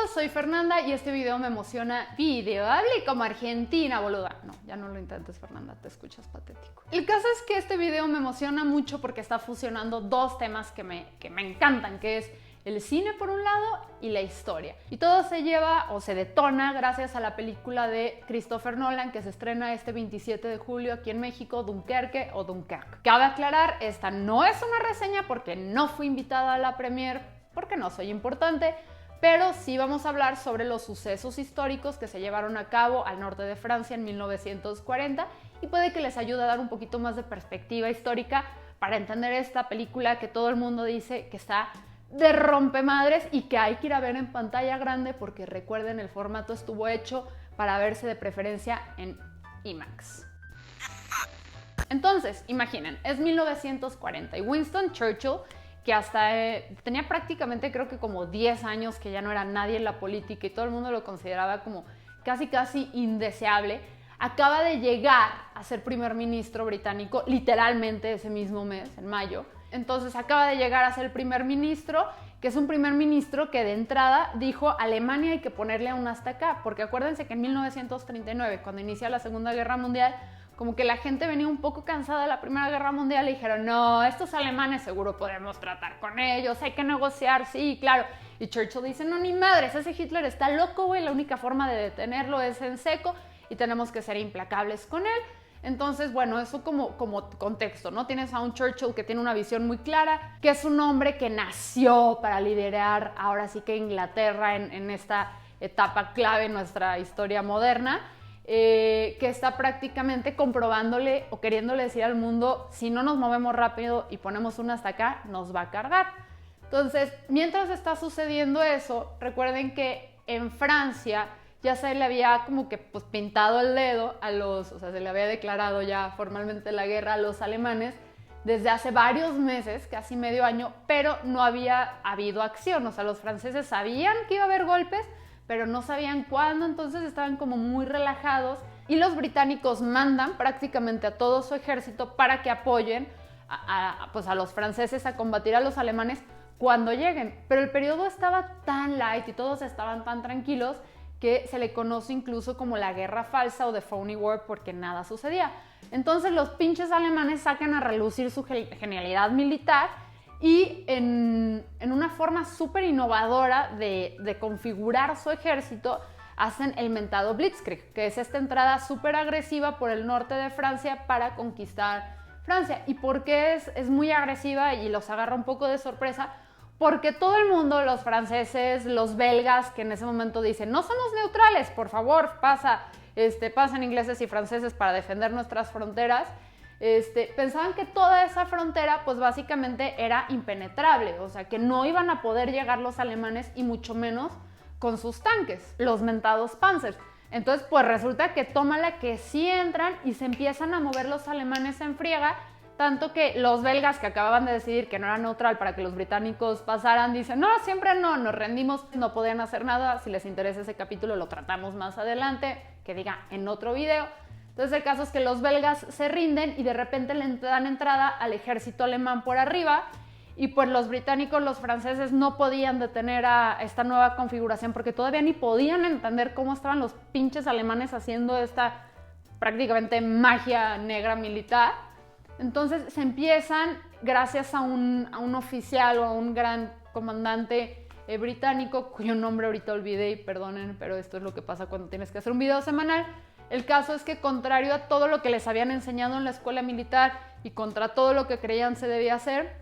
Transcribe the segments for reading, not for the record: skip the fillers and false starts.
amigos, soy Fernanda y este video me emociona. Hable como argentina, boluda. No, ya no lo intentes, Fernanda, te escuchas patético. El caso es que este video me emociona mucho porque está fusionando dos temas que me encantan, que es el cine por un lado y la historia. Y todo se lleva o se detona gracias a la película de Christopher Nolan que se estrena este 27 de julio aquí en México, Dunkerque o Dunkerque. Cabe aclarar, esta no es una reseña porque no fui invitada a la premiere, porque no soy importante, pero sí vamos a hablar sobre los sucesos históricos que se llevaron a cabo al norte de Francia en 1940 y puede que les ayude a dar un poquito más de perspectiva histórica para entender esta película que todo el mundo dice que está de rompemadres y que hay que ir a ver en pantalla grande porque recuerden, el formato estuvo hecho para verse de preferencia en IMAX. Entonces, imaginen, es 1940 y Winston Churchill, que hasta tenía prácticamente creo que como 10 años que ya no era nadie en la política y todo el mundo lo consideraba como casi indeseable, acaba de llegar a ser primer ministro británico literalmente ese mismo mes, en mayo. Entonces acaba de llegar a ser primer ministro, que es un primer ministro que de entrada dijo Alemania hay que ponerle un hasta acá, porque acuérdense que en 1939, cuando inicia la Segunda Guerra Mundial, como que la gente venía un poco cansada de la Primera Guerra Mundial y dijeron, no, estos alemanes seguro podemos tratar con ellos, hay que negociar, sí, claro. Y Churchill dice, no, ni madres, ese Hitler está loco, güey, la única forma de detenerlo es en seco y tenemos que ser implacables con él. Entonces, bueno, eso como contexto, ¿no? Tienes a un Churchill que tiene una visión muy clara, que es un hombre que nació para liderar ahora sí que Inglaterra en esta etapa clave en nuestra historia moderna, que está prácticamente comprobándole o queriéndole decir al mundo, si no nos movemos rápido y ponemos una hasta acá, nos va a cargar. Entonces, mientras está sucediendo eso, recuerden que en Francia ya se le había como que pues pintado el dedo a los, o sea, se le había declarado ya formalmente la guerra a los alemanes desde hace varios meses, casi medio año, pero no había habido acción. O sea, los franceses sabían que iba a haber golpes, pero no sabían cuándo, entonces estaban como muy relajados y los británicos mandan prácticamente a todo su ejército para que apoyen pues a los franceses a combatir a los alemanes cuando lleguen. Pero el periodo estaba tan light y todos estaban tan tranquilos que se le conoce incluso como la guerra falsa o the phony war porque nada sucedía. Entonces los pinches alemanes sacan a relucir su genialidad militar y en una forma súper innovadora de configurar su ejército hacen el mentado Blitzkrieg, que es esta entrada súper agresiva por el norte de Francia para conquistar Francia. ¿Y por qué es muy agresiva y los agarra un poco de sorpresa? Porque todo el mundo, los franceses, los belgas, que en ese momento dicen, no somos neutrales, por favor, pasen ingleses y franceses para defender nuestras fronteras, pensaban que toda esa frontera pues básicamente era impenetrable, o sea que no iban a poder llegar los alemanes y mucho menos con sus tanques, los mentados Panzers. Entonces pues resulta que tómala que sí entran y se empiezan a mover los alemanes en friega, tanto que los belgas que acababan de decidir que no era neutral para que los británicos pasaran, dicen, no, siempre no, nos rendimos, no podían hacer nada. Si les interesa ese capítulo lo tratamos más adelante, que diga en otro video. Entonces el caso es que los belgas se rinden y de repente le dan entrada al ejército alemán por arriba y pues los británicos, los franceses no podían detener a esta nueva configuración porque todavía ni podían entender cómo estaban los pinches alemanes haciendo esta prácticamente magia negra militar. Entonces se empiezan, gracias a un oficial o a un gran comandante británico, cuyo nombre ahorita olvidé y perdonen, pero esto es lo que pasa cuando tienes que hacer un video semanal. El caso es que contrario a todo lo que les habían enseñado en la escuela militar y contra todo lo que creían se debía hacer,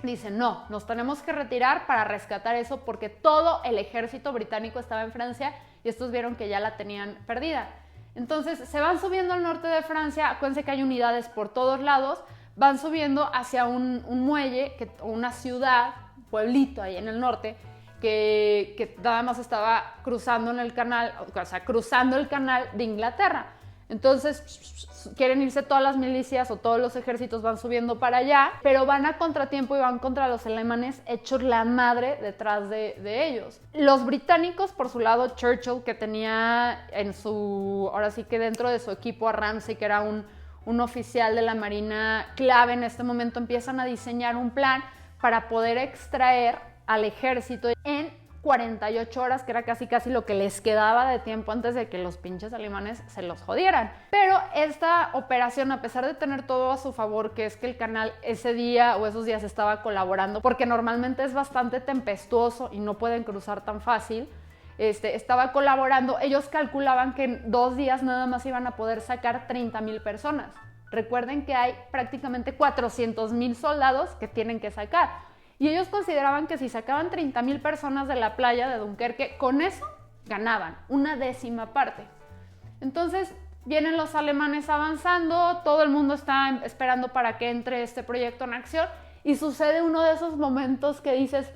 dicen no, nos tenemos que retirar para rescatar eso porque todo el ejército británico estaba en Francia y estos vieron que ya la tenían perdida. Entonces se van subiendo al norte de Francia, acuérdense que hay unidades por todos lados, van subiendo hacia un muelle, una ciudad, pueblito ahí en el norte, que nada más estaba cruzando en el canal, o sea, cruzando el canal de Inglaterra. Entonces quieren irse todas las milicias o todos los ejércitos van subiendo para allá, pero van a contratiempo y van contra los alemanes hechos la madre detrás de ellos. Los británicos, por su lado, Churchill, que tenía ahora sí que dentro de su equipo a Ramsay, que era un oficial de la Marina clave en este momento, empiezan a diseñar un plan para poder extraer al ejército en 48 horas, que era casi lo que les quedaba de tiempo antes de que los pinches alemanes se los jodieran. Pero esta operación, a pesar de tener todo a su favor, que es que el canal ese día o esos días estaba colaborando, porque normalmente es bastante tempestuoso y no pueden cruzar tan fácil, estaba colaborando, ellos calculaban que en 2 días nada más iban a poder sacar 30,000 personas. Recuerden que hay prácticamente 400,000 soldados que tienen que sacar. Y ellos consideraban que si sacaban 30,000 personas de la playa de Dunkerque, con eso ganaban una 10ª parte. Entonces vienen los alemanes avanzando, todo el mundo está esperando para que entre este proyecto en acción y sucede uno de esos momentos que dices,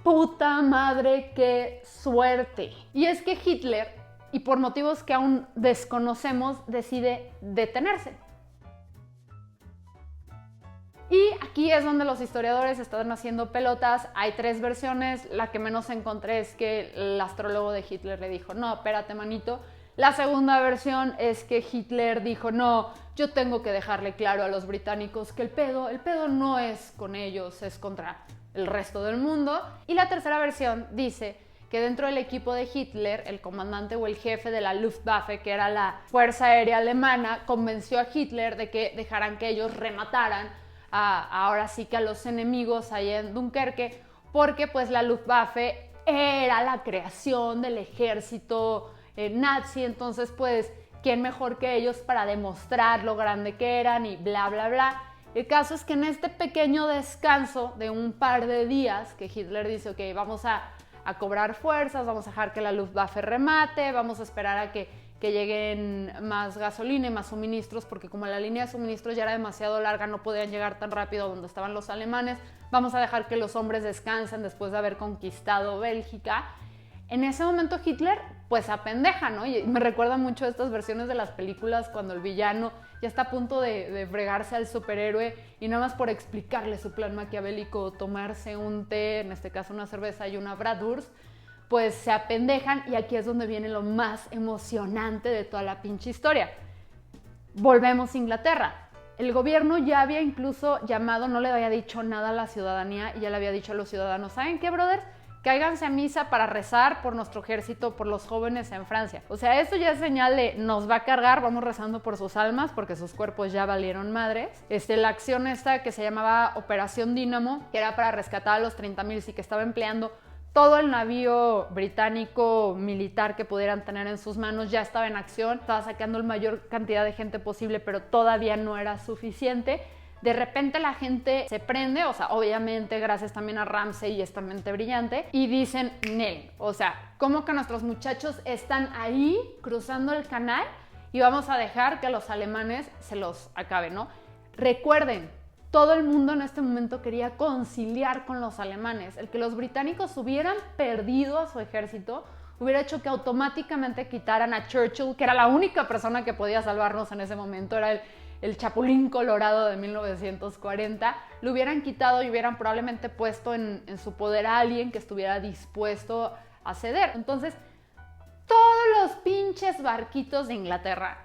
puta madre, qué suerte. Y es que Hitler, y por motivos que aún desconocemos, decide detenerse. Y aquí es donde los historiadores están haciendo pelotas. Hay 3 versiones. La que menos encontré es que el astrólogo de Hitler le dijo, no, espérate, manito. La segunda versión es que Hitler dijo, no, yo tengo que dejarle claro a los británicos que el pedo no es con ellos, es contra el resto del mundo. Y la tercera versión dice que dentro del equipo de Hitler, el comandante o el jefe de la Luftwaffe, que era la Fuerza Aérea Alemana, convenció a Hitler de que dejaran que ellos remataran ahora sí que a los enemigos allá en Dunkerque, porque pues la Luftwaffe era la creación del ejército nazi, entonces pues quién mejor que ellos para demostrar lo grande que eran y bla bla bla. El caso es que en este pequeño descanso de un par de días que Hitler dice, ok, vamos a cobrar fuerzas, vamos a dejar que la Luftwaffe remate, vamos a esperar a que lleguen más gasolina y más suministros, porque como la línea de suministros ya era demasiado larga, no podían llegar tan rápido a donde estaban los alemanes, vamos a dejar que los hombres descansen después de haber conquistado Bélgica. En ese momento Hitler pues apendeja, ¿no? Y me recuerda mucho a estas versiones de las películas cuando el villano ya está a punto de fregarse al superhéroe y nada más por explicarle su plan maquiavélico, tomarse un té, en este caso una cerveza y una Bratwurst, pues se apendejan y aquí es donde viene lo más emocionante de toda la pinche historia. Volvemos a Inglaterra. El gobierno ya había incluso llamado, no le había dicho nada a la ciudadanía y ya le había dicho a los ciudadanos, ¿saben qué, brothers? Cáiganse a misa para rezar por nuestro ejército, por los jóvenes en Francia. O sea, esto ya es señal de nos va a cargar, vamos rezando por sus almas porque sus cuerpos ya valieron madres. La acción esta que se llamaba Operación Dínamo, que era para rescatar a los 30,000 y que estaba empleando todo el navío británico militar que pudieran tener en sus manos, ya estaba en acción, estaba sacando la mayor cantidad de gente posible, pero todavía no era suficiente. De repente la gente se prende, o sea, obviamente gracias también a Ramsay y esta mente brillante, y dicen, Nel, o sea, ¿cómo que nuestros muchachos están ahí cruzando el canal y vamos a dejar que los alemanes se los acaben, ¿no? Recuerden, todo el mundo en este momento quería conciliar con los alemanes. El que los británicos hubieran perdido a su ejército hubiera hecho que automáticamente quitaran a Churchill, que era la única persona que podía salvarnos en ese momento, era el Chapulín Colorado de 1940, lo hubieran quitado y hubieran probablemente puesto en su poder a alguien que estuviera dispuesto a ceder. Entonces, todos los pinches barquitos de Inglaterra,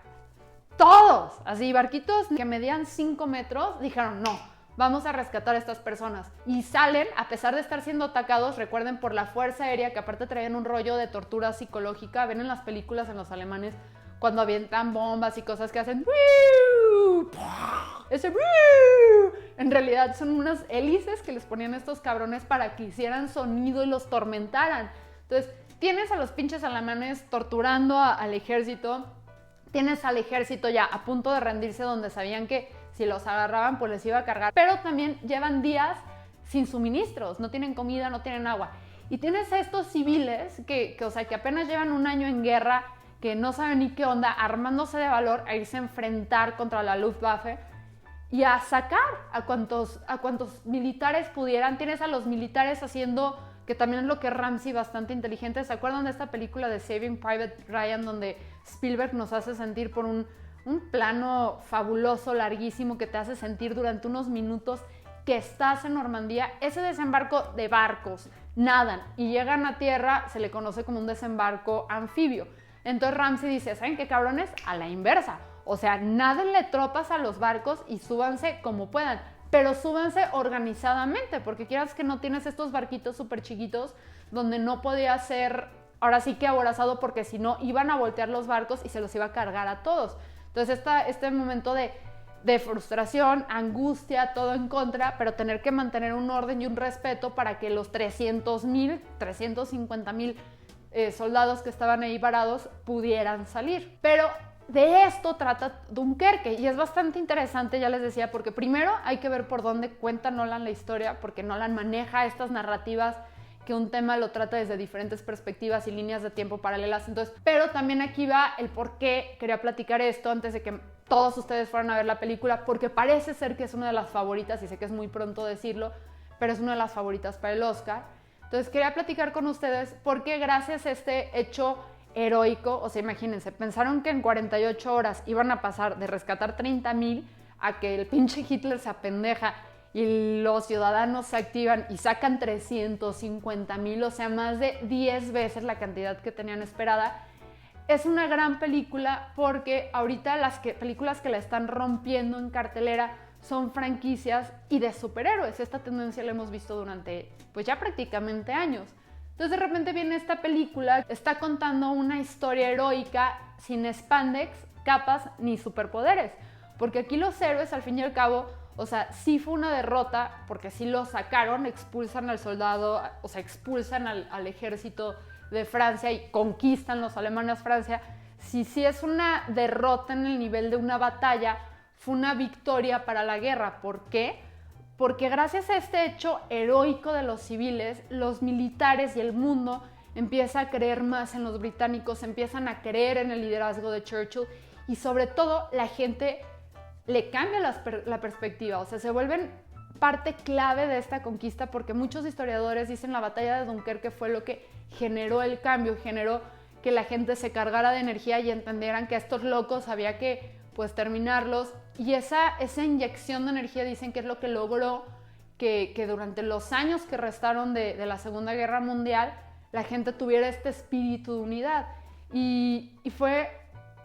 todos, así barquitos que medían 5 metros, dijeron no, vamos a rescatar a estas personas. Y salen, a pesar de estar siendo atacados, recuerden, por la Fuerza Aérea, que aparte traían un rollo de tortura psicológica. Ven en las películas en los alemanes cuando avientan bombas y cosas que hacen ese en realidad son unas hélices que les ponían estos cabrones para que hicieran sonido y los tormentaran. Entonces tienes a los pinches alemanes torturando al ejército, tienes al ejército ya a punto de rendirse, donde sabían que si los agarraban pues les iba a cargar, pero también llevan días sin suministros, no tienen comida, no tienen agua, y tienes a estos civiles que apenas llevan un año en guerra, que no saben ni qué onda, armándose de valor a irse a enfrentar contra la Luftwaffe y a sacar a cuantos militares pudieran. Tienes a los militares haciendo, que también es lo que Ramsay, bastante inteligente. ¿Se acuerdan de esta película de Saving Private Ryan, donde Spielberg nos hace sentir por un plano fabuloso, larguísimo, que te hace sentir durante unos minutos que estás en Normandía? Ese desembarco de barcos nadan y llegan a tierra, se le conoce como un desembarco anfibio. Entonces Ramsay dice, ¿saben qué, cabrones? A la inversa. O sea, nádenle tropas a los barcos y súbanse como puedan, pero súbanse organizadamente, porque quieras que no, tienes estos barquitos súper chiquitos donde no podía ser, ahora sí que aborazado, porque si no iban a voltear los barcos y se los iba a cargar a todos. Entonces este momento de frustración, angustia, todo en contra, pero tener que mantener un orden y un respeto para que los 300,000, 350,000 soldados que estaban ahí varados pudieran salir. Pero de esto trata Dunkerque y es bastante interesante, ya les decía, porque primero hay que ver por dónde cuenta Nolan la historia, porque Nolan maneja estas narrativas que un tema lo trata desde diferentes perspectivas y líneas de tiempo paralelas. Entonces, pero también aquí va el por qué quería platicar esto antes de que todos ustedes fueran a ver la película, porque parece ser que es una de las favoritas, y sé que es muy pronto decirlo, pero es una de las favoritas para el Oscar. Entonces quería platicar con ustedes porque gracias a este hecho heroico, o sea, imagínense, pensaron que en 48 horas iban a pasar de rescatar 30,000 a que el pinche Hitler se apendeja y los ciudadanos se activan y sacan 350,000, o sea, más de 10 veces la cantidad que tenían esperada. Es una gran película porque ahorita las películas que la están rompiendo en cartelera son franquicias y de superhéroes. Esta tendencia la hemos visto durante, pues ya prácticamente años. Entonces de repente viene esta película, está contando una historia heroica sin spandex, capas ni superpoderes. Porque aquí los héroes, al fin y al cabo, o sea, sí fue una derrota, porque sí lo sacaron, expulsan al soldado, o sea, expulsan al ejército de Francia y conquistan los alemanes Francia. Sí es una derrota en el nivel de una batalla, fue una victoria para la guerra. ¿Por qué? Porque gracias a este hecho heroico de los civiles, los militares y el mundo empieza a creer más en los británicos, empiezan a creer en el liderazgo de Churchill y sobre todo la gente le cambia la perspectiva, o sea, se vuelven parte clave de esta conquista porque muchos historiadores dicen la batalla de Dunkerque fue lo que generó el cambio, generó que la gente se cargara de energía y entendieran que a estos locos había que pues terminarlos, y esa inyección de energía dicen que es lo que logró que durante los años que restaron de la Segunda Guerra Mundial la gente tuviera este espíritu de unidad y fue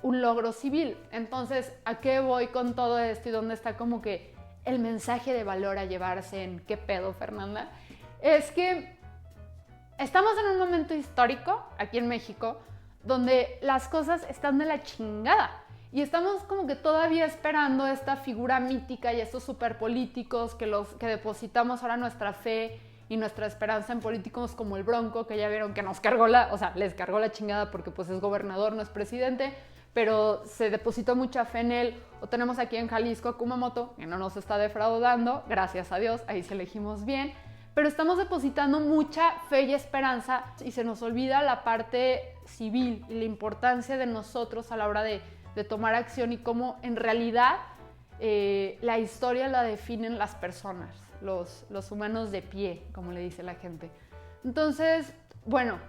un logro civil. Entonces, ¿a qué voy con todo esto y dónde está como que el mensaje de valor a llevarse en qué pedo, Fernanda? Es que estamos en un momento histórico aquí en México donde las cosas están de la chingada. Y estamos como que todavía esperando esta figura mítica y estos superpolíticos que depositamos ahora nuestra fe y nuestra esperanza en políticos como el Bronco, que ya vieron que nos cargó les cargó la chingada porque pues es gobernador, no es presidente, pero se depositó mucha fe en él. O tenemos aquí en Jalisco a Kumamoto, que no nos está defraudando, gracias a Dios, ahí sí elegimos bien. Pero estamos depositando mucha fe y esperanza y se nos olvida la parte civil y la importancia de nosotros a la hora de tomar acción y cómo en realidad la historia la definen las personas, los humanos de pie, como le dice la gente. Entonces, bueno,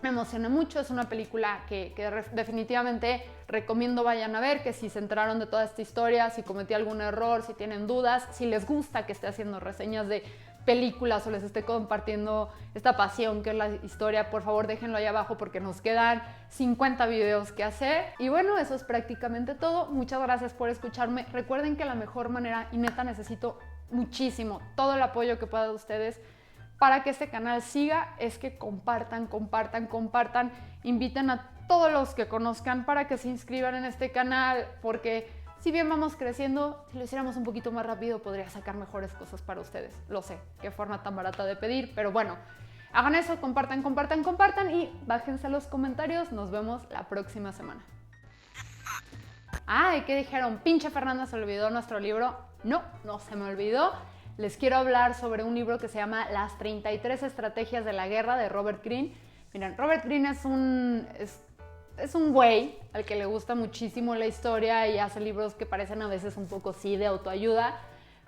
me emocioné mucho, es una película que definitivamente recomiendo vayan a ver, que si se enteraron de toda esta historia, si cometí algún error, si tienen dudas, si les gusta que esté haciendo reseñas de películas o les esté compartiendo esta pasión que es la historia, por favor déjenlo ahí abajo porque nos quedan 50 videos que hacer. Y bueno, eso es prácticamente todo. Muchas gracias por escucharme. Recuerden que la mejor manera, y neta necesito muchísimo todo el apoyo que pueda de ustedes para que este canal siga, es que compartan, inviten a todos los que conozcan para que se inscriban en este canal, porque si bien vamos creciendo, si lo hiciéramos un poquito más rápido, podría sacar mejores cosas para ustedes. Lo sé, qué forma tan barata de pedir, pero bueno, hagan eso, compartan y bájense los comentarios. Nos vemos la próxima semana. ¿Y qué dijeron? Pinche Fernanda, ¿se olvidó nuestro libro? No se me olvidó. Les quiero hablar sobre un libro que se llama Las 33 estrategias de la guerra, de Robert Greene. Miren, Robert Greene es un güey al que le gusta muchísimo la historia y hace libros que parecen a veces un poco sí de autoayuda,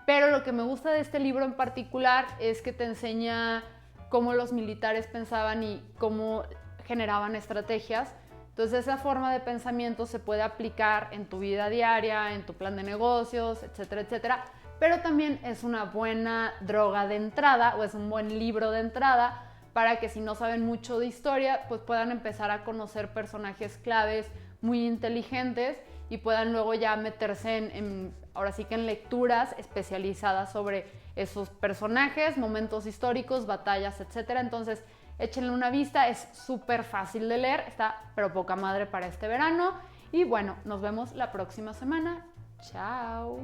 pero lo que me gusta de este libro en particular es que te enseña cómo los militares pensaban y cómo generaban estrategias. Entonces esa forma de pensamiento se puede aplicar en tu vida diaria, en tu plan de negocios, etcétera, etcétera, pero también es una buena droga de entrada o es un buen libro de entrada para que si no saben mucho de historia, pues puedan empezar a conocer personajes claves muy inteligentes y puedan luego ya meterse ahora sí que en lecturas especializadas sobre esos personajes, momentos históricos, batallas, etcétera. Entonces, échenle una vista, es súper fácil de leer, está pero poca madre para este verano. Y bueno, nos vemos la próxima semana. Chao.